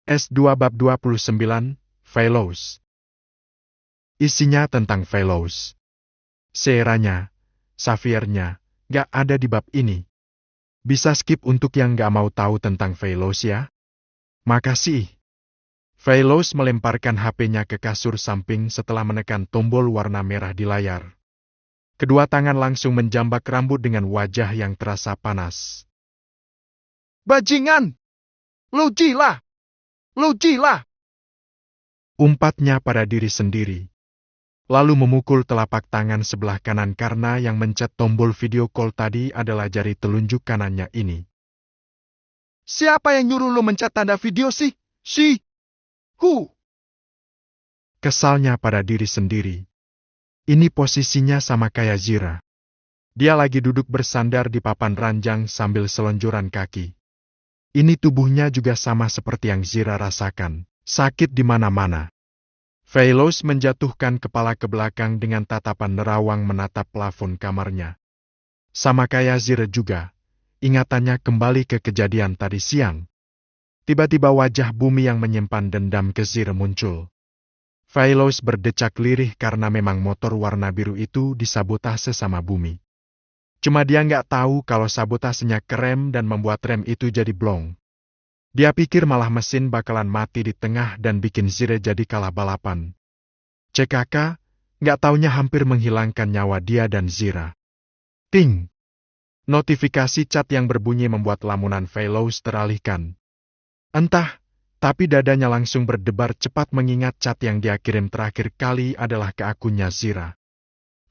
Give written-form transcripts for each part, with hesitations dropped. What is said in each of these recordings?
S2 Bab 29, Fellows. Isinya tentang Fellows. Seranya, Xaviernya, gak ada di bab ini. Bisa skip untuk yang gak mau tahu tentang Fellows ya? Makasih. Fellows melemparkan HP-nya ke kasur samping setelah menekan tombol warna merah di layar. Kedua tangan langsung menjambak rambut dengan wajah yang terasa panas. Bajingan! Lu gila! Lu gila! Umpatnya pada diri sendiri. Lalu memukul telapak tangan sebelah kanan karena yang mencet tombol video call tadi adalah jari telunjuk kanannya ini. Siapa yang nyuruh lu mencet tanda video sih? Kesalnya pada diri sendiri. Ini posisinya sama kayak Zira. Dia lagi duduk bersandar di papan ranjang sambil selonjoran kaki. Ini tubuhnya juga sama seperti yang Zira rasakan, sakit di mana-mana. Fellows menjatuhkan kepala ke belakang dengan tatapan nerawang menatap plafon kamarnya. Sama kayak Zira juga, ingatannya kembali ke kejadian tadi siang. Tiba-tiba wajah bumi yang menyimpan dendam ke Zira muncul. Fellows berdecak lirih karena memang motor warna biru itu disabotase sama bumi. Cuma dia nggak tahu kalau sabotasenya kerem dan membuat rem itu jadi blong. Dia pikir malah mesin bakalan mati di tengah dan bikin Zira jadi kalah balapan. CKK, nggak taunya hampir menghilangkan nyawa dia dan Zira. Ting! Notifikasi chat yang berbunyi membuat lamunan Fellows teralihkan. Entah, tapi dadanya langsung berdebar cepat mengingat chat yang dia kirim terakhir kali adalah ke akunnya Zira.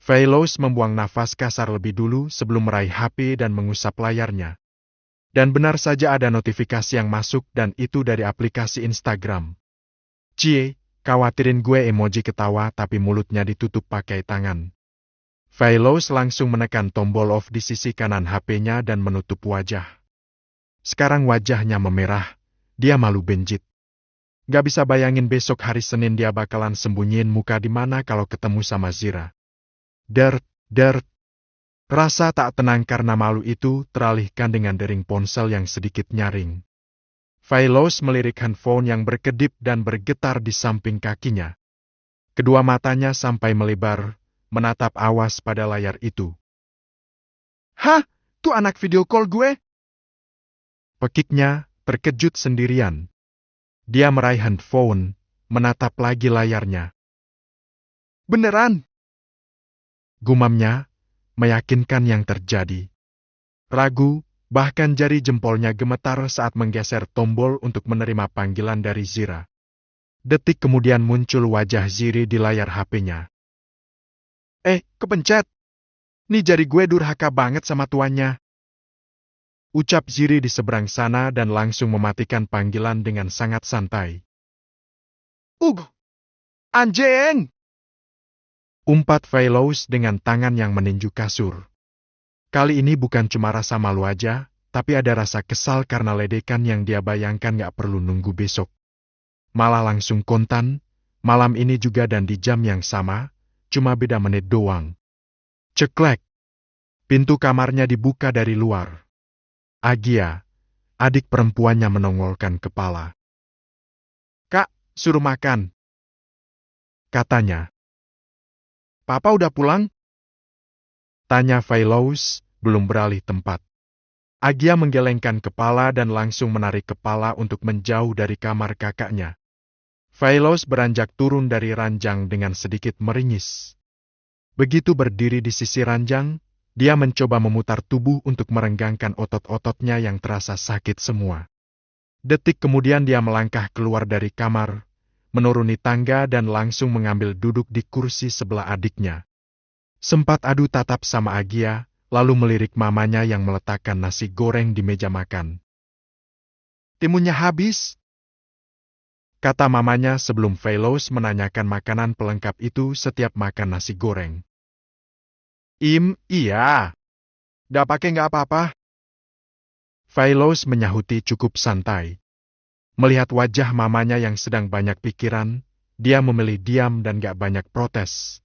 Fellows membuang nafas kasar lebih dulu sebelum meraih HP dan mengusap layarnya. Dan benar saja ada notifikasi yang masuk dan itu dari aplikasi Instagram. Cie, khawatirin gue emoji ketawa tapi mulutnya ditutup pakai tangan. Fellows langsung menekan tombol off di sisi kanan HP-nya dan menutup wajah. Sekarang wajahnya memerah, dia malu benjit. Gak bisa bayangin besok hari Senin dia bakalan sembunyiin muka di mana kalau ketemu sama Zira. Dert. Rasa tak tenang karena malu itu teralihkan dengan dering ponsel yang sedikit nyaring. Fellows melirik handphone yang berkedip dan bergetar di samping kakinya. Kedua matanya sampai melebar, menatap awas pada layar itu. Hah? Tuh anak video call gue? Pekiknya terkejut sendirian. Dia meraih handphone, menatap lagi layarnya. Beneran? Gumamnya, meyakinkan yang terjadi. Ragu, bahkan jari jempolnya gemetar saat menggeser tombol untuk menerima panggilan dari Zira. Detik kemudian muncul wajah Ziri di layar HP-nya. Kepencet. Nih jari gue durhaka banget sama tuannya. Ucap Ziri di seberang sana dan langsung mematikan panggilan dengan sangat santai. Anjing! Umpat Fellows dengan tangan yang meninju kasur. Kali ini bukan cuma rasa malu aja, tapi ada rasa kesal karena ledekan yang dia bayangkan gak perlu nunggu besok. Malah langsung kontan, malam ini juga dan di jam yang sama, cuma beda menit doang. Ceklek. Pintu kamarnya dibuka dari luar. Agia, adik perempuannya menongolkan kepala. Kak, suruh makan. Katanya. Papa udah pulang? Tanya Fellows, belum beralih tempat. Agia menggelengkan kepala dan langsung menarik kepala untuk menjauh dari kamar kakaknya. Fellows beranjak turun dari ranjang dengan sedikit meringis. Begitu berdiri di sisi ranjang, dia mencoba memutar tubuh untuk merenggangkan otot-ototnya yang terasa sakit semua. Detik kemudian dia melangkah keluar dari kamar, menuruni tangga dan langsung mengambil duduk di kursi sebelah adiknya. Sempat adu tatap sama Agia, lalu melirik mamanya yang meletakkan nasi goreng di meja makan. Timunnya habis? Kata mamanya sebelum Fellows menanyakan makanan pelengkap itu setiap makan nasi goreng. Iya. Gak pakai gak apa-apa. Fellows menyahuti cukup santai. Melihat wajah mamanya yang sedang banyak pikiran, dia memilih diam dan gak banyak protes.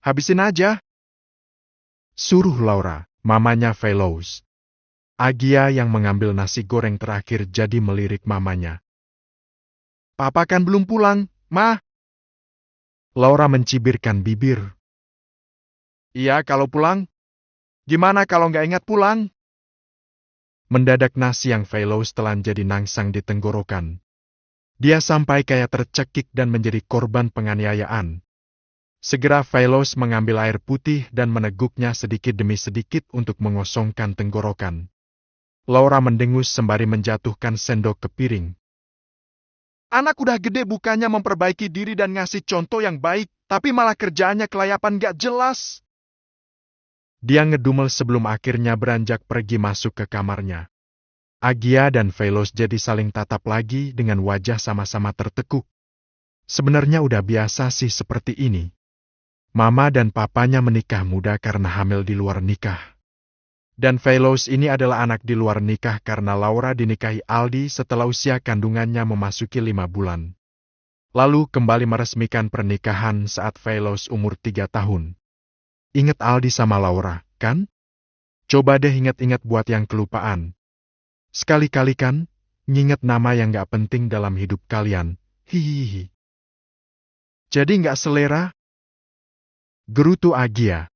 Habisin aja. Suruh Laura, mamanya Fellows. Agia yang mengambil nasi goreng terakhir jadi melirik mamanya. Papa kan belum pulang, Ma. Laura mencibirkan bibir. Iya, kalau pulang. Gimana kalau nggak ingat pulang? Mendadak nasi yang Veloz telan jadi nangsang di tenggorokan. Dia sampai kayak tercekik dan menjadi korban penganiayaan. Segera Veloz mengambil air putih dan meneguknya sedikit demi sedikit untuk mengosongkan tenggorokan. Laura mendengus sembari menjatuhkan sendok ke piring. Anak udah gede bukannya memperbaiki diri dan ngasih contoh yang baik, tapi malah kerjaannya kelayapan gak jelas. Dia ngedumel sebelum akhirnya beranjak pergi masuk ke kamarnya. Agia dan Veloz jadi saling tatap lagi dengan wajah sama-sama tertekuk. Sebenarnya udah biasa sih seperti ini. Mama dan papanya menikah muda karena hamil di luar nikah. Dan Veloz ini adalah anak di luar nikah karena Laura dinikahi Aldi setelah usia kandungannya memasuki 5 bulan. Lalu kembali meresmikan pernikahan saat Veloz umur 3 tahun. Ingat Aldi sama Laura, kan? Coba deh ingat-ingat buat yang kelupaan. Sekali-kali kan, nginget nama yang gak penting dalam hidup kalian. Hihihi. Jadi nggak selera? Gerutu Agia.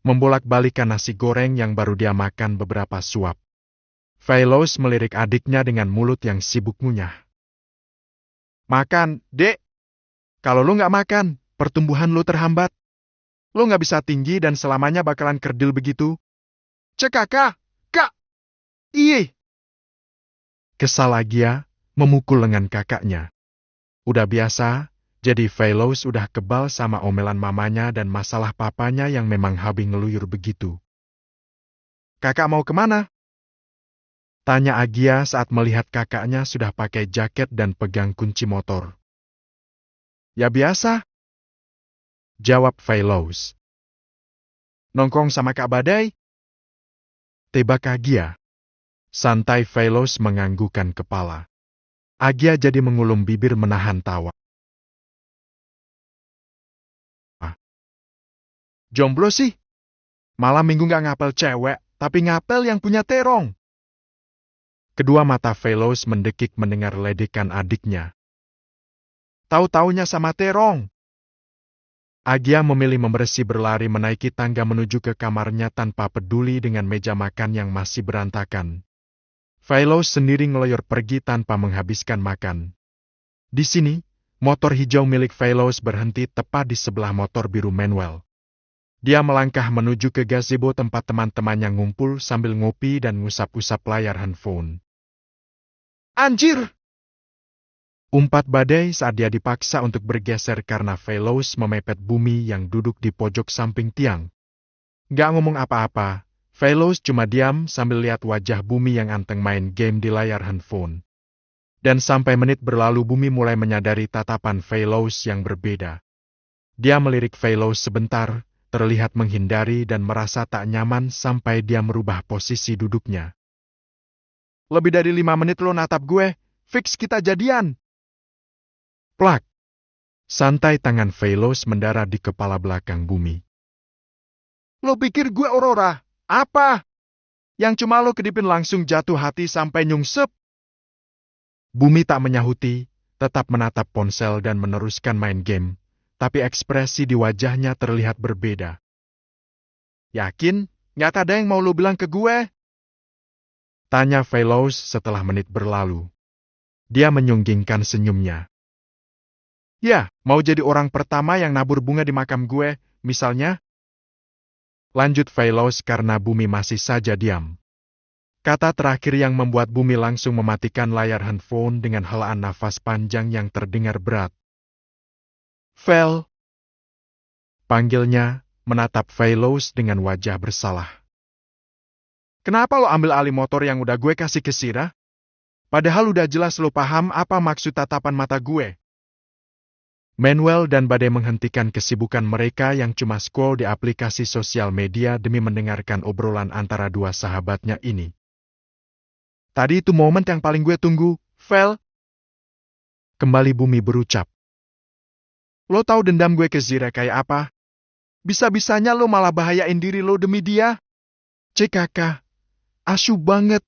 Membolak-balikan nasi goreng yang baru dia makan beberapa suap. Veloz melirik adiknya dengan mulut yang sibuk ngunyah. Makan, Dek. Kalau lu nggak makan, pertumbuhan lu terhambat. Lu nggak bisa tinggi dan selamanya bakalan kerdil begitu. Cek kakak, Kak. Iye. Kesal Agia, memukul lengan kakaknya. Udah biasa, jadi Veloz udah kebal sama omelan mamanya dan masalah papanya yang memang habis ngeluyur begitu. Kakak mau kemana? Tanya Agia saat melihat kakaknya sudah pakai jaket dan pegang kunci motor. Ya biasa. Jawab Veloz. Nongkrong sama Kak Badai? Tebak Agia. Santai Veloz menganggukkan kepala. Agia jadi mengulum bibir menahan tawa. Jomblo sih. Malam minggu nggak ngapel cewek, tapi ngapel yang punya terong. Kedua mata Veloz mendekik mendengar ledekan adiknya. Tahu-taunya sama terong. Agia memilih membersih berlari menaiki tangga menuju ke kamarnya tanpa peduli dengan meja makan yang masih berantakan. Veloz sendiri ngeloyor pergi tanpa menghabiskan makan. Di sini, motor hijau milik Veloz berhenti tepat di sebelah motor biru Manuel. Dia melangkah menuju ke gazebo tempat teman-temannya ngumpul sambil ngopi dan ngusap-usap layar handphone. Anjir! Umpat Badai saat dia dipaksa untuk bergeser karena Veloz memepet Bumi yang duduk di pojok samping tiang. Gak ngomong apa-apa, Veloz cuma diam sambil lihat wajah Bumi yang anteng main game di layar handphone. Dan sampai menit berlalu Bumi mulai menyadari tatapan Veloz yang berbeda. Dia melirik Veloz sebentar, terlihat menghindari dan merasa tak nyaman sampai dia merubah posisi duduknya. Lebih dari 5 menit lo natap gue, fix kita jadian. Plak! Santai tangan Veloz mendarat di kepala belakang Bumi. Lo pikir gue Aurora? Apa? Yang cuma lo kedipin langsung jatuh hati sampai nyungsep? Bumi tak menyahuti, tetap menatap ponsel dan meneruskan main game, tapi ekspresi di wajahnya terlihat berbeda. Yakin? Nggak ada yang mau lo bilang ke gue? Tanya Veloz setelah menit berlalu. Dia menyunggingkan senyumnya. Ya, mau jadi orang pertama yang nabur bunga di makam gue, misalnya? Lanjut Veloz karena Bumi masih saja diam. Kata terakhir yang membuat Bumi langsung mematikan layar handphone dengan helaan nafas panjang yang terdengar berat. Vel. Panggilnya, menatap Veloz dengan wajah bersalah. Kenapa lo ambil alih motor yang udah gue kasih ke Sira? Padahal udah jelas lo paham apa maksud tatapan mata gue. Manuel dan Badai menghentikan kesibukan mereka yang cuma scroll di aplikasi sosial media demi mendengarkan obrolan antara dua sahabatnya ini. Tadi itu momen yang paling gue tunggu, Vel. Kembali Bumi berucap. Lo tahu dendam gue ke Zira kayak apa? Bisa-bisanya lo malah bahayain diri lo demi dia. Cek kakak, asyuh banget.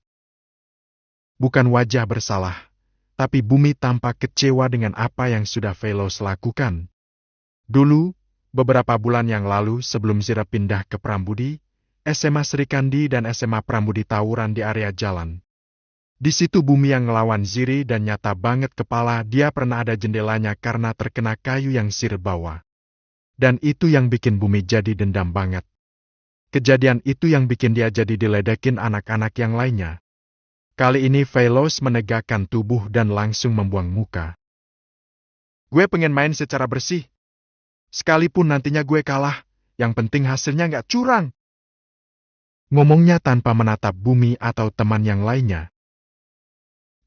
Bukan wajah bersalah, tapi Bumi tampak kecewa dengan apa yang sudah Velos lakukan. Dulu, beberapa bulan yang lalu sebelum Zira pindah ke Prambudi, SMA Sri Kandi dan SMA Prambudi tawuran di area jalan. Di situ Bumi yang ngelawan Ziri dan nyata banget kepala dia pernah ada jendelanya karena terkena kayu yang Zir bawa. Dan itu yang bikin Bumi jadi dendam banget. Kejadian itu yang bikin dia jadi diledekin anak-anak yang lainnya. Kali ini Velos menegakkan tubuh dan langsung membuang muka. Gue pengen main secara bersih. Sekalipun nantinya gue kalah, yang penting hasilnya nggak curang. Ngomongnya tanpa menatap Bumi atau teman yang lainnya.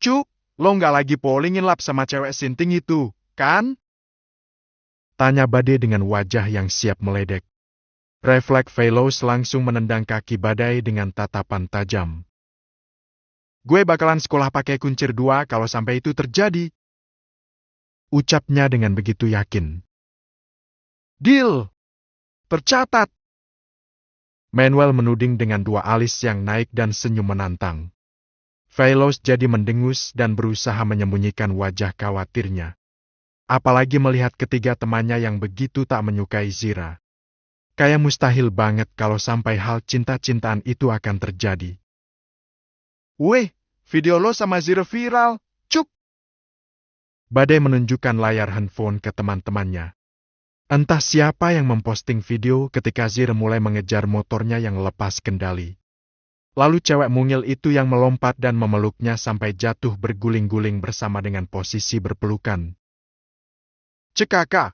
Cuk, lo nggak lagi polingin lap sama cewek sinting itu, kan? Tanya Badai dengan wajah yang siap meledek. Refleks Velos langsung menendang kaki Badai dengan tatapan tajam. Gue bakalan sekolah pakai kuncir 2 kalau sampai itu terjadi. Ucapnya dengan begitu yakin. Deal! Tercatat! Manuel menuding dengan 2 alis yang naik dan senyum menantang. Velos jadi mendengus dan berusaha menyembunyikan wajah khawatirnya. Apalagi melihat ketiga temannya yang begitu tak menyukai Zira. Kayak mustahil banget kalau sampai hal cinta-cintaan itu akan terjadi. Weh, video lo sama Zira viral, cuk! Badai menunjukkan layar handphone ke teman-temannya. Entah siapa yang memposting video ketika Zira mulai mengejar motornya yang lepas kendali. Lalu cewek mungil itu yang melompat dan memeluknya sampai jatuh berguling-guling bersama dengan posisi berpelukan. Cekaka!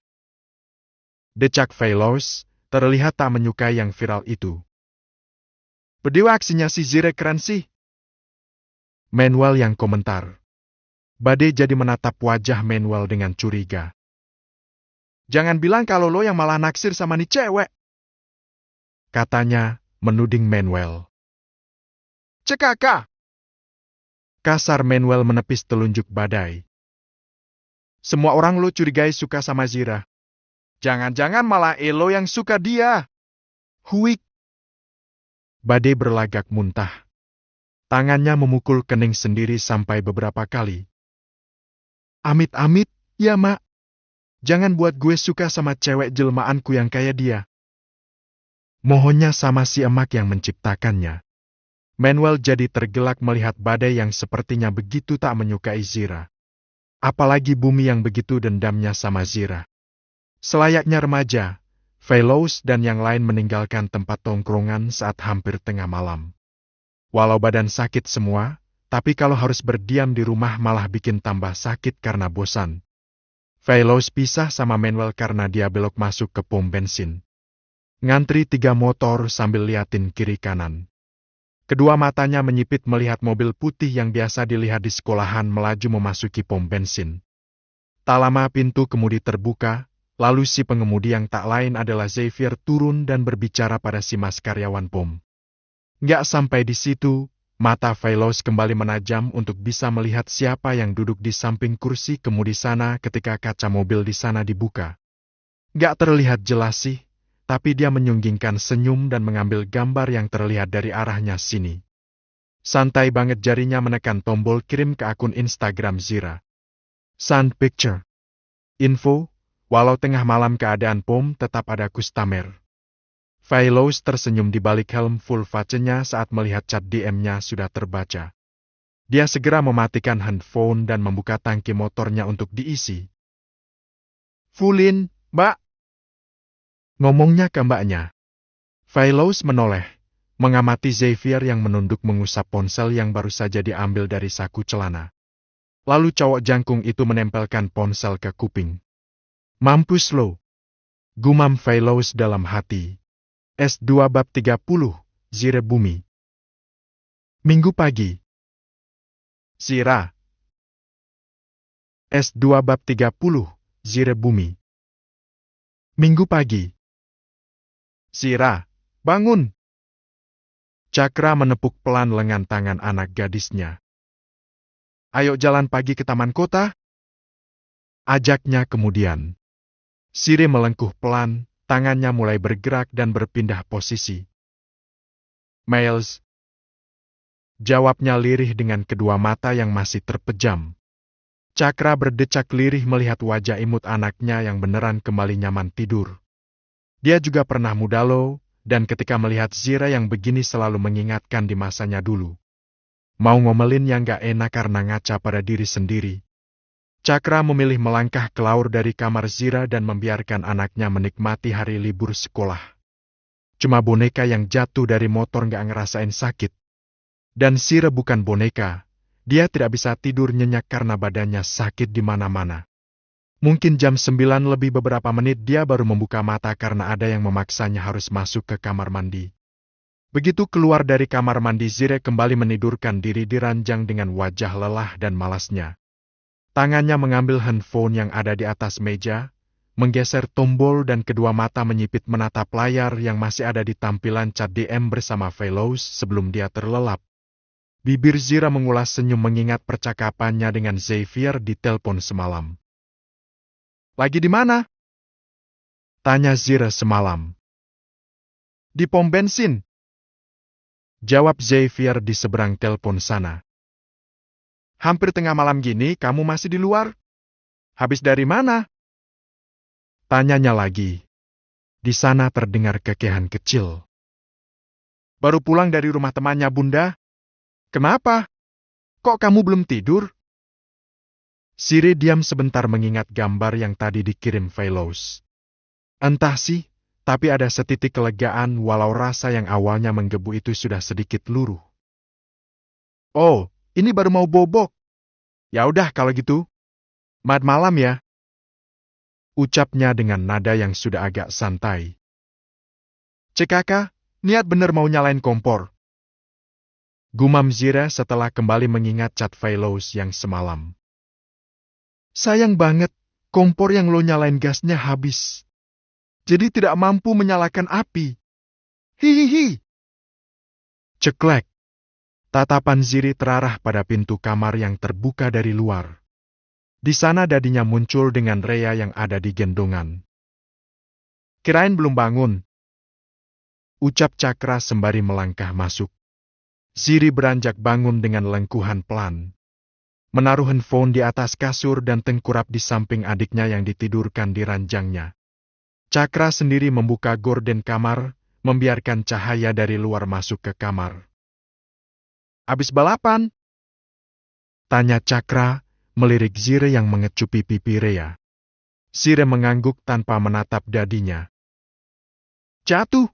Decak Velos, terlihat tak menyukai yang viral itu. Berdua aksinya si Zira keren sih. Manuel yang komentar. Badai jadi menatap wajah Manuel dengan curiga. Jangan bilang kalau lo yang malah naksir sama nih cewek. Katanya, menuding Manuel. Cekaka! Kasar Manuel menepis telunjuk Badai. Semua orang lo curigai suka sama Zira. Jangan-jangan malah Elo yang suka dia. Huik. Badai berlagak muntah. Tangannya memukul kening sendiri sampai beberapa kali. Amit-amit, ya mak. Jangan buat gue suka sama cewek jelmaanku yang kayak dia. Mohonnya sama si emak yang menciptakannya. Manuel jadi tergelak melihat Badai yang sepertinya begitu tak menyukai Zira. Apalagi Bumi yang begitu dendamnya sama Zira. Selayaknya remaja, Velos dan yang lain meninggalkan tempat tongkrongan saat hampir tengah malam. Walau badan sakit semua, tapi kalau harus berdiam di rumah malah bikin tambah sakit karena bosan. Velos pisah sama Manuel karena dia belok masuk ke pom bensin. Ngantri 3 motor sambil liatin kiri kanan. Kedua matanya menyipit melihat mobil putih yang biasa dilihat di sekolahan melaju memasuki pom bensin. Tak lama pintu kemudi terbuka, lalu si pengemudi yang tak lain adalah Xavier turun dan berbicara pada si mas karyawan pom. Nggak sampai di situ, mata Velos kembali menajam untuk bisa melihat siapa yang duduk di samping kursi kemudi sana ketika kaca mobil di sana dibuka. Nggak terlihat jelas sih, tapi dia menyunggingkan senyum dan mengambil gambar yang terlihat dari arahnya sini. Santai banget jarinya menekan tombol kirim ke akun Instagram Zira. Send picture. Info. Walau tengah malam keadaan pom tetap ada kustomer. Velos tersenyum di balik helm full face-nya saat melihat chat DM-nya sudah terbaca. Dia segera mematikan handphone dan membuka tangki motornya untuk diisi. Fullin, mbak. Ngomongnya ke mbaknya. Velos menoleh, mengamati Xavier yang menunduk mengusap ponsel yang baru saja diambil dari saku celana. Lalu cowok jangkung itu menempelkan ponsel ke kuping. Mampus lo. Gumam Velos dalam hati. S2 bab 30, Zira Bumi. Minggu pagi. Zira. S2 bab 30, Zira Bumi. Minggu pagi. Zira, bangun. Cakra menepuk pelan lengan tangan anak gadisnya. Ayo jalan pagi ke taman kota. Ajaknya kemudian. Siri melengkuh pelan, tangannya mulai bergerak dan berpindah posisi. Miles. Jawabnya lirih dengan kedua mata yang masih terpejam. Cakra berdecak lirih melihat wajah imut anaknya yang beneran kembali nyaman tidur. Dia juga pernah muda loh, dan ketika melihat Zira yang begini selalu mengingatkan di masanya dulu. Mau ngomelin yang gak enak karena ngaca pada diri sendiri. Cakra memilih melangkah keluar dari kamar Zira dan membiarkan anaknya menikmati hari libur sekolah. Cuma boneka yang jatuh dari motor gak ngerasain sakit. Dan Zira bukan boneka. Dia tidak bisa tidur nyenyak karena badannya sakit di mana-mana. Mungkin jam 9 lebih beberapa menit dia baru membuka mata karena ada yang memaksanya harus masuk ke kamar mandi. Begitu keluar dari kamar mandi, Zira kembali menidurkan diri di ranjang dengan wajah lelah dan malasnya. Tangannya mengambil handphone yang ada di atas meja, menggeser tombol dan kedua mata menyipit menatap layar yang masih ada di tampilan chat DM bersama Fellows sebelum dia terlelap. Bibir Zira mengulas senyum mengingat percakapannya dengan Xavier di telepon semalam. Lagi di mana? Tanya Zira semalam. Di pom bensin. Jawab Xavier di seberang telepon sana. Hampir tengah malam gini kamu masih di luar? Habis dari mana? Tanyanya lagi. Di sana terdengar kekehan kecil. Baru pulang dari rumah temannya Bunda. Kenapa? Kok kamu belum tidur? Zira diam sebentar mengingat gambar yang tadi dikirim Fellows. Entah sih, tapi ada setitik kelegaan walau rasa yang awalnya menggebu itu sudah sedikit luruh. Oh, ini baru mau bobok. Ya udah kalau gitu. Mat malam ya. Ucapnya dengan nada yang sudah agak santai. Kakak, niat bener mau nyalain kompor. Gumam Zira setelah kembali mengingat chat Fellows yang semalam. Sayang banget, kompor yang lo nyalain gasnya habis. Jadi tidak mampu menyalakan api. Hihihi. Ceklek. Tatapan Zira terarah pada pintu kamar yang terbuka dari luar. Di sana dadinya muncul dengan Rea yang ada di gendongan. Kirain belum bangun. Ucap Cakra sembari melangkah masuk. Zira beranjak bangun dengan lengkuhan pelan. Menaruh handphone di atas kasur dan tengkurap di samping adiknya yang ditidurkan di ranjangnya. Cakra sendiri membuka gorden kamar, membiarkan cahaya dari luar masuk ke kamar. Abis balapan? Tanya Cakra, melirik Zira yang mengecupi pipi Rea. Zira mengangguk tanpa menatap dadinya. Jatuh.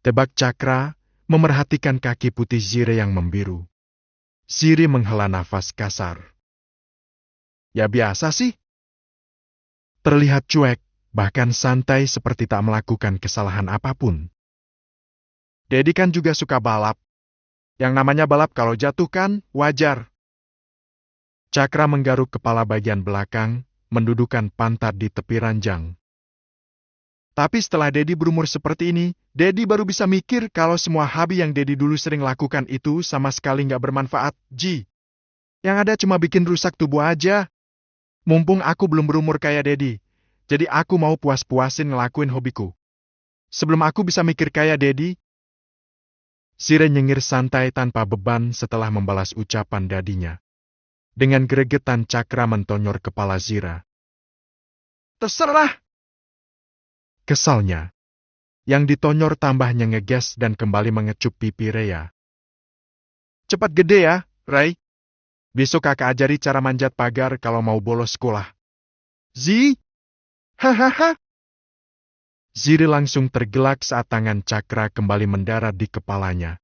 Tebak Cakra, memerhatikan kaki putih Zira yang membiru. Zira menghela nafas kasar. Ya biasa sih. Terlihat cuek, bahkan santai seperti tak melakukan kesalahan apapun. Dedi kan juga suka balap. Yang namanya balap kalau jatuh kan, wajar. Cakra menggaruk kepala bagian belakang, mendudukan pantat di tepi ranjang. Tapi setelah Dedi berumur seperti ini, Dedi baru bisa mikir kalau semua hobi yang Dedi dulu sering lakukan itu sama sekali nggak bermanfaat, Ji. Yang ada cuma bikin rusak tubuh aja. Mumpung aku belum berumur kayak Dedi, jadi aku mau puas-puasin ngelakuin hobiku. Sebelum aku bisa mikir kayak Dedi. Zira nyengir santai tanpa beban setelah membalas ucapan dadinya. Dengan gregetan Cakra mentonyor kepala Zira. Terserah! Kesalnya. Yang ditonyor tambahnya ngegas dan kembali mengecup pipi Rea. Cepat gede ya, Ray. Besok kakak ajari cara manjat pagar kalau mau bolos sekolah. Zi? Hahaha. Zira langsung tergelak saat tangan Cakra kembali mendarat di kepalanya.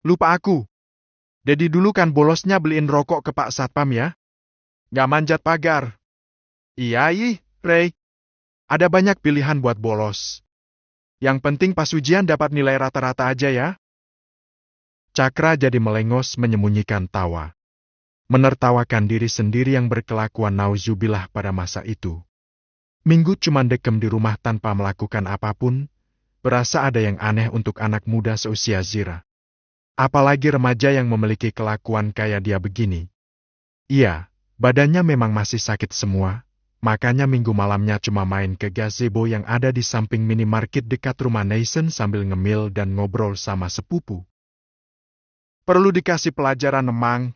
Lupa aku. Dedi dulu kan bolosnya beliin rokok ke Pak Satpam ya. Nggak manjat pagar. Iya, Ray. Ada banyak pilihan buat bolos. Yang penting pas ujian dapat nilai rata-rata aja ya. Cakra jadi melengos menyembunyikan tawa. Menertawakan diri sendiri yang berkelakuan nauzubillah pada masa itu. Minggu cuma dekem di rumah tanpa melakukan apapun, berasa ada yang aneh untuk anak muda seusia Zira. Apalagi remaja yang memiliki kelakuan kayak dia begini. Iya, badannya memang masih sakit semua, makanya minggu malamnya cuma main ke gazebo yang ada di samping minimarket dekat rumah Nathan sambil ngemil dan ngobrol sama sepupu. Perlu dikasih pelajaran emang.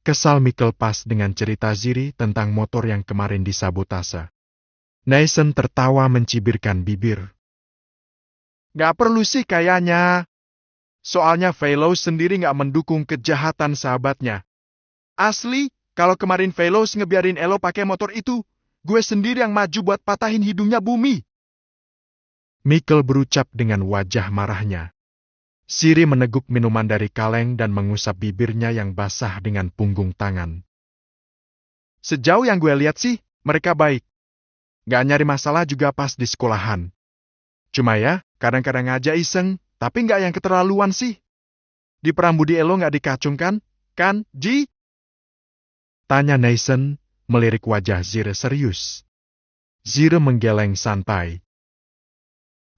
Kesal Mikkel pas dengan cerita Ziri tentang motor yang kemarin disabotase. Naisen tertawa mencibirkan bibir. Gak perlu sih kayaknya. Soalnya Velos sendiri gak mendukung kejahatan sahabatnya. Asli, kalau kemarin Velos ngebiarin Elo pakai motor itu, gue sendiri yang maju buat patahin hidungnya Bumi. Mikkel berucap dengan wajah marahnya. Ziri meneguk minuman dari kaleng dan mengusap bibirnya yang basah dengan punggung tangan. Sejauh yang gue lihat sih, mereka baik. Gak nyari masalah juga pas di sekolahan. Cuma ya, kadang-kadang aja iseng, tapi gak yang keterlaluan sih. Di Prambudi Elo gak dikacungkan, kan, Ji? Tanya Naisen, melirik wajah Ziri serius. Ziri menggeleng santai.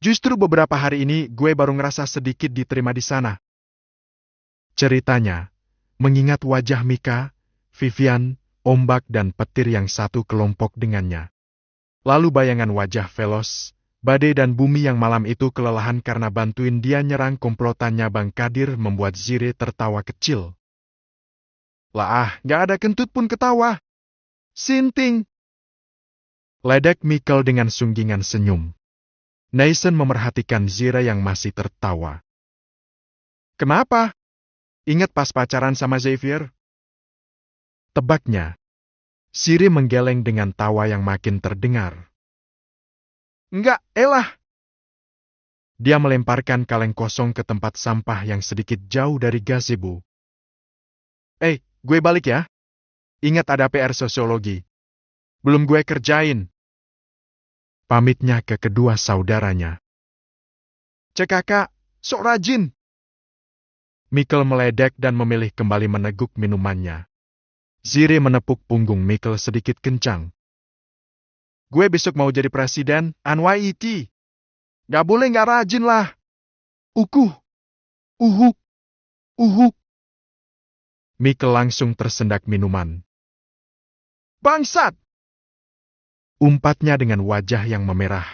Justru beberapa hari ini gue baru ngerasa sedikit diterima di sana. Ceritanya, mengingat wajah Mika, Vivian, Ombak dan petir yang satu kelompok dengannya. Lalu bayangan wajah Velos, Badai dan Bumi yang malam itu kelelahan karena bantuin dia nyerang komplotannya Bang Kadir membuat Ziri tertawa kecil. Lah, gak ada kentut pun ketawa. Sinting. Ledek Mikkel dengan sunggingan senyum. Naisen memerhatikan Zira yang masih tertawa. Kenapa? Ingat pas pacaran sama Xavier? Tebaknya. Ziri menggeleng dengan tawa yang makin terdengar. Enggak, elah. Dia melemparkan kaleng kosong ke tempat sampah yang sedikit jauh dari gazebo. Gue balik ya. Ingat ada PR sosiologi. Belum gue kerjain. Pamitnya ke kedua saudaranya. Cek kakak, sok rajin. Mikkel meledek dan memilih kembali meneguk minumannya. Ziri menepuk punggung Mikkel sedikit kencang. Gue besok mau jadi presiden, NYET. Gak boleh gak rajin lah. Ukuh. Uhuk. Uhuk. Mikkel langsung tersendak minuman. Bangsat! Umpatnya dengan wajah yang memerah.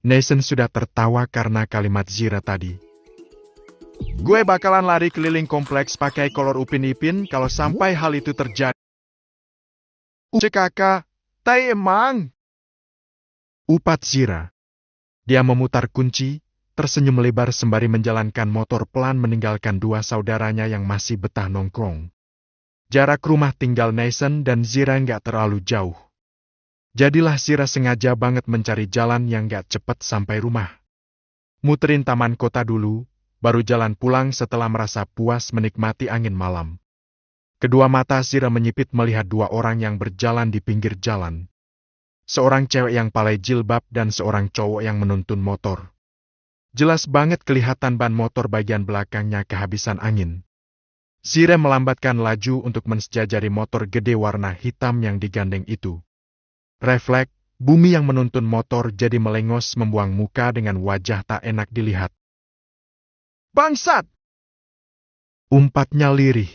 Naisen sudah tertawa karena kalimat Zira tadi. Gue bakalan lari keliling kompleks pakai kolor Upin Ipin kalau sampai hal itu terjadi. Cek kakak, tai emang. Upat Zira. Dia memutar kunci, tersenyum lebar sembari menjalankan motor pelan meninggalkan dua saudaranya yang masih betah nongkrong. Jarak rumah tinggal Naisen dan Zira nggak terlalu jauh. Jadilah Zira sengaja banget mencari jalan yang nggak cepat sampai rumah. Muterin taman kota dulu, baru jalan pulang setelah merasa puas menikmati angin malam. Kedua mata Zira menyipit melihat dua orang yang berjalan di pinggir jalan. Seorang cewek yang pakai jilbab dan seorang cowok yang menuntun motor. Jelas banget kelihatan ban motor bagian belakangnya kehabisan angin. Zira melambatkan laju untuk mensjajari motor gede warna hitam yang digandeng itu. Refleks, Bumi yang menuntun motor jadi melengos membuang muka dengan wajah tak enak dilihat. Bangsat! Umpatnya lirih.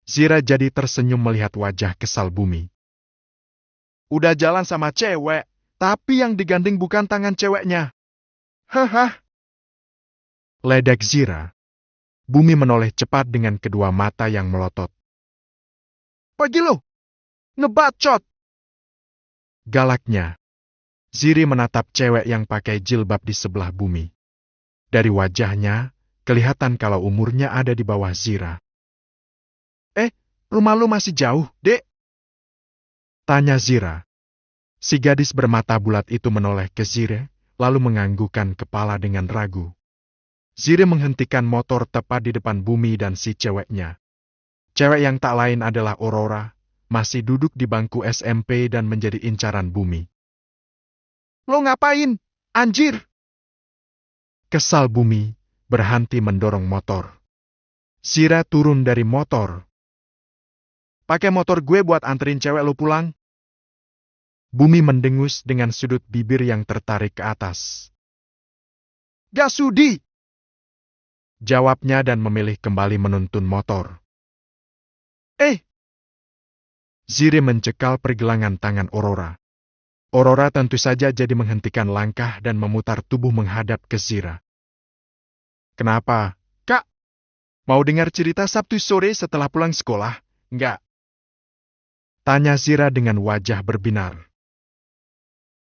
Zira jadi tersenyum melihat wajah kesal Bumi. Udah jalan sama cewek, tapi yang digandeng bukan tangan ceweknya. Haha. Ledek Zira. Bumi menoleh cepat dengan kedua mata yang melotot. Pergi lo! Ngebacot! Galaknya. Ziri menatap cewek yang pakai jilbab di sebelah Bumi. Dari wajahnya, kelihatan kalau umurnya ada di bawah Zira. Rumah lu masih jauh, Dek? Tanya Zira. Si gadis bermata bulat itu menoleh ke Zira, lalu menganggukkan kepala dengan ragu. Zira menghentikan motor tepat di depan Bumi dan si ceweknya. Cewek yang tak lain adalah Aurora, masih duduk di bangku SMP dan menjadi incaran Bumi. Lo ngapain? Anjir! Kesal Bumi, berhenti mendorong motor. Zira turun dari motor. Pakai motor gue buat anterin cewek lo pulang. Bumi mendengus dengan sudut bibir yang tertarik ke atas. Gak sudi! Jawabnya dan memilih kembali menuntun motor. Ziri mencekal pergelangan tangan Aurora. Aurora tentu saja jadi menghentikan langkah dan memutar tubuh menghadap ke Zira. Kenapa? Kak, mau dengar cerita Sabtu sore setelah pulang sekolah? Enggak. Tanya Zira dengan wajah berbinar.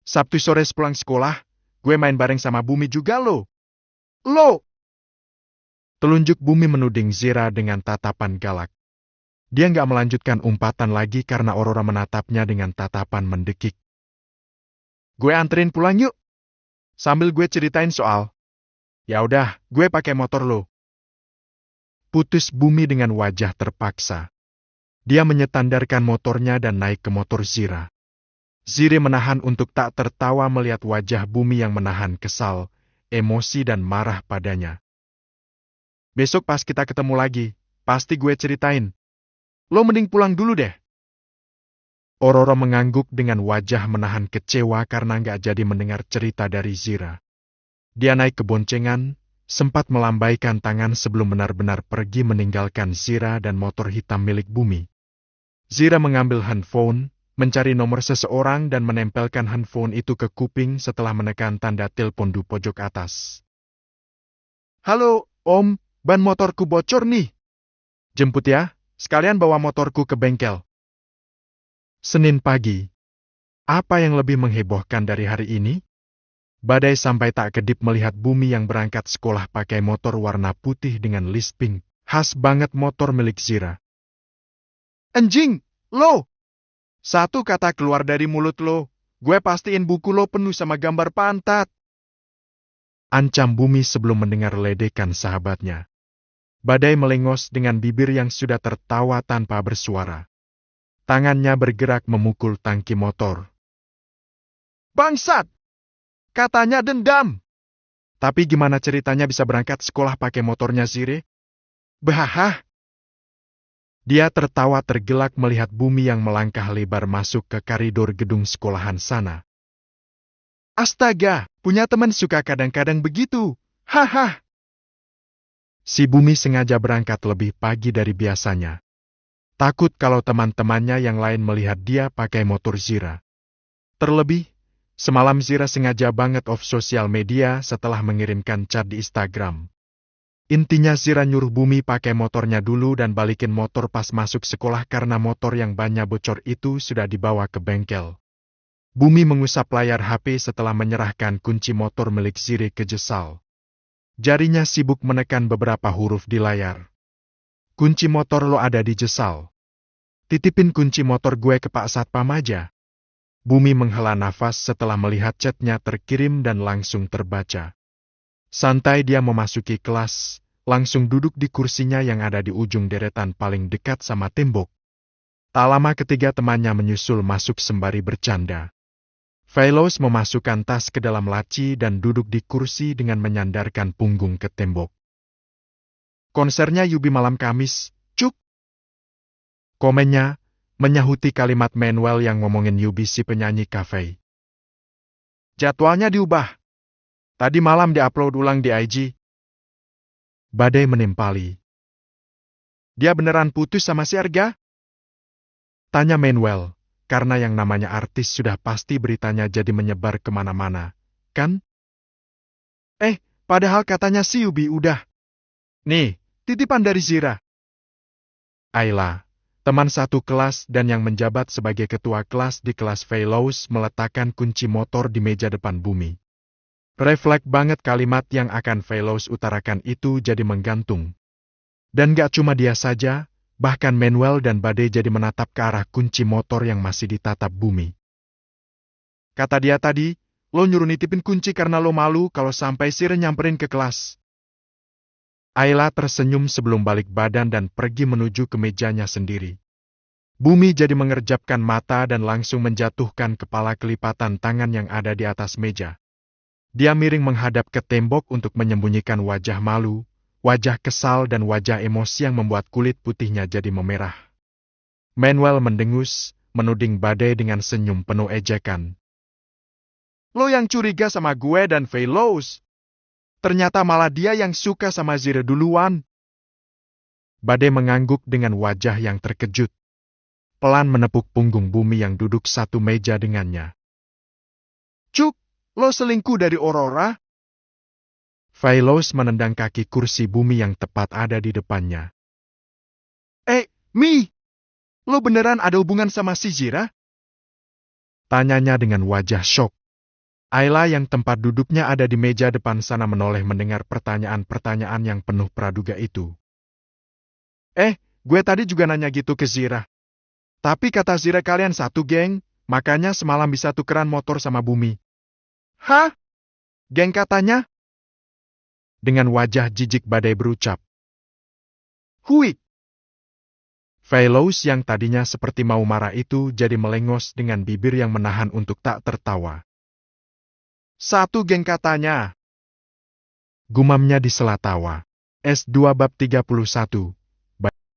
Sabtu sore sepulang sekolah, gue main bareng sama Bumi juga lo. Lo! Telunjuk Bumi menuding Zira dengan tatapan galak. Dia nggak melanjutkan umpatan lagi karena Aurora menatapnya dengan tatapan mendekik. Gue anterin pulang yuk. Sambil gue ceritain soal. Ya udah, gue pakai motor lo. Putus Bumi dengan wajah terpaksa. Dia menyetandarkan motornya dan naik ke motor Zira. Zira menahan untuk tak tertawa melihat wajah Bumi yang menahan kesal, emosi dan marah padanya. Besok pas kita ketemu lagi, pasti gue ceritain. Lo mending pulang dulu deh. Aurora mengangguk dengan wajah menahan kecewa karena nggak jadi mendengar cerita dari Zira. Dia naik ke boncengan, sempat melambaikan tangan sebelum benar-benar pergi meninggalkan Zira dan motor hitam milik Bumi. Zira mengambil handphone, mencari nomor seseorang dan menempelkan handphone itu ke kuping setelah menekan tanda telepon di pojok atas. Halo, Om, ban motorku bocor nih. Jemput ya, sekalian bawa motorku ke bengkel. Senin pagi. Apa yang lebih menghebohkan dari hari ini? Badai sampai tak kedip melihat Bumi yang berangkat sekolah pakai motor warna putih dengan list pink, khas banget motor milik Zira. Anjing, lo! Satu kata keluar dari mulut lo, gue pastiin buku lo penuh sama gambar pantat. Ancam Bumi sebelum mendengar ledekan sahabatnya. Badai melengos dengan bibir yang sudah tertawa tanpa bersuara. Tangannya bergerak memukul tangki motor. Bangsat! Katanya dendam. Tapi gimana ceritanya bisa berangkat sekolah pakai motornya Zira? Bahah! Dia tertawa tergelak melihat Bumi yang melangkah lebar masuk ke koridor gedung sekolahan sana. Astaga, punya teman suka kadang-kadang begitu. Haha! Si Bumi sengaja berangkat lebih pagi dari biasanya. Takut kalau teman-temannya yang lain melihat dia pakai motor Zira. Terlebih, semalam Zira sengaja banget off sosial media setelah mengirimkan chat di Instagram. Intinya Zira nyuruh Bumi pakai motornya dulu dan balikin motor pas masuk sekolah karena motor yang bannya bocor itu sudah dibawa ke bengkel. Bumi mengusap layar HP setelah menyerahkan kunci motor milik Zira ke Jesal. Jarinya sibuk menekan beberapa huruf di layar. Kunci motor lo ada di Jesal. Titipin kunci motor gue ke Pak Satpam aja. Bumi menghela nafas setelah melihat chatnya terkirim dan langsung terbaca. Santai dia memasuki kelas, langsung duduk di kursinya yang ada di ujung deretan paling dekat sama tembok. Tak lama ketiga temannya menyusul masuk sembari bercanda. Velos memasukkan tas ke dalam laci dan duduk di kursi dengan menyandarkan punggung ke tembok. Konsernya Yubi malam Kamis, Cuk. Komennya, menyahuti kalimat Manuel yang ngomongin Yubi si penyanyi kafe. Jadwalnya diubah. Tadi malam diupload ulang di IG. Badai menimpali. Dia beneran putus sama si Arga? Tanya Manuel, karena yang namanya artis sudah pasti beritanya jadi menyebar kemana-mana, kan? Padahal katanya si Yubi udah. Nih, titipan dari Zira. Ayla, teman satu kelas dan yang menjabat sebagai ketua kelas di kelas Velos meletakkan kunci motor di meja depan Bumi. Refleks banget kalimat yang akan Velos utarakan itu jadi menggantung. Dan gak cuma dia saja, bahkan Manuel dan Badai jadi menatap ke arah kunci motor yang masih ditatap Bumi. Kata dia tadi, lo nyuruh nitipin kunci karena lo malu kalau sampai Zira nyamperin ke kelas. Ayla tersenyum sebelum balik badan dan pergi menuju ke mejanya sendiri. Bumi jadi mengerjapkan mata dan langsung menjatuhkan kepala kelipatan tangan yang ada di atas meja. Dia miring menghadap ke tembok untuk menyembunyikan wajah malu, wajah kesal dan wajah emosi yang membuat kulit putihnya jadi memerah. Manuel mendengus, menuding Badai dengan senyum penuh ejekan. Lo yang curiga sama gue dan Velos. Ternyata malah dia yang suka sama Zira duluan. Badai mengangguk dengan wajah yang terkejut. Pelan menepuk punggung Bumi yang duduk satu meja dengannya. Cuk, lo selingkuh dari Aurora? Velos menendang kaki kursi Bumi yang tepat ada di depannya. Mi! Lo beneran ada hubungan sama si Zira? Tanyanya dengan wajah syok. Ayla yang tempat duduknya ada di meja depan sana menoleh mendengar pertanyaan-pertanyaan yang penuh praduga itu. Gue tadi juga nanya gitu ke Zira. Tapi kata Zira kalian satu geng, makanya semalam bisa tukeran motor sama Bumi. Hah? Geng katanya? Dengan wajah jijik Badai berucap. Hui! Veloz yang tadinya seperti mau marah itu jadi melengos dengan bibir yang menahan untuk tak tertawa. Satu geng katanya. Gumamnya di sela tawa. S2 bab 31.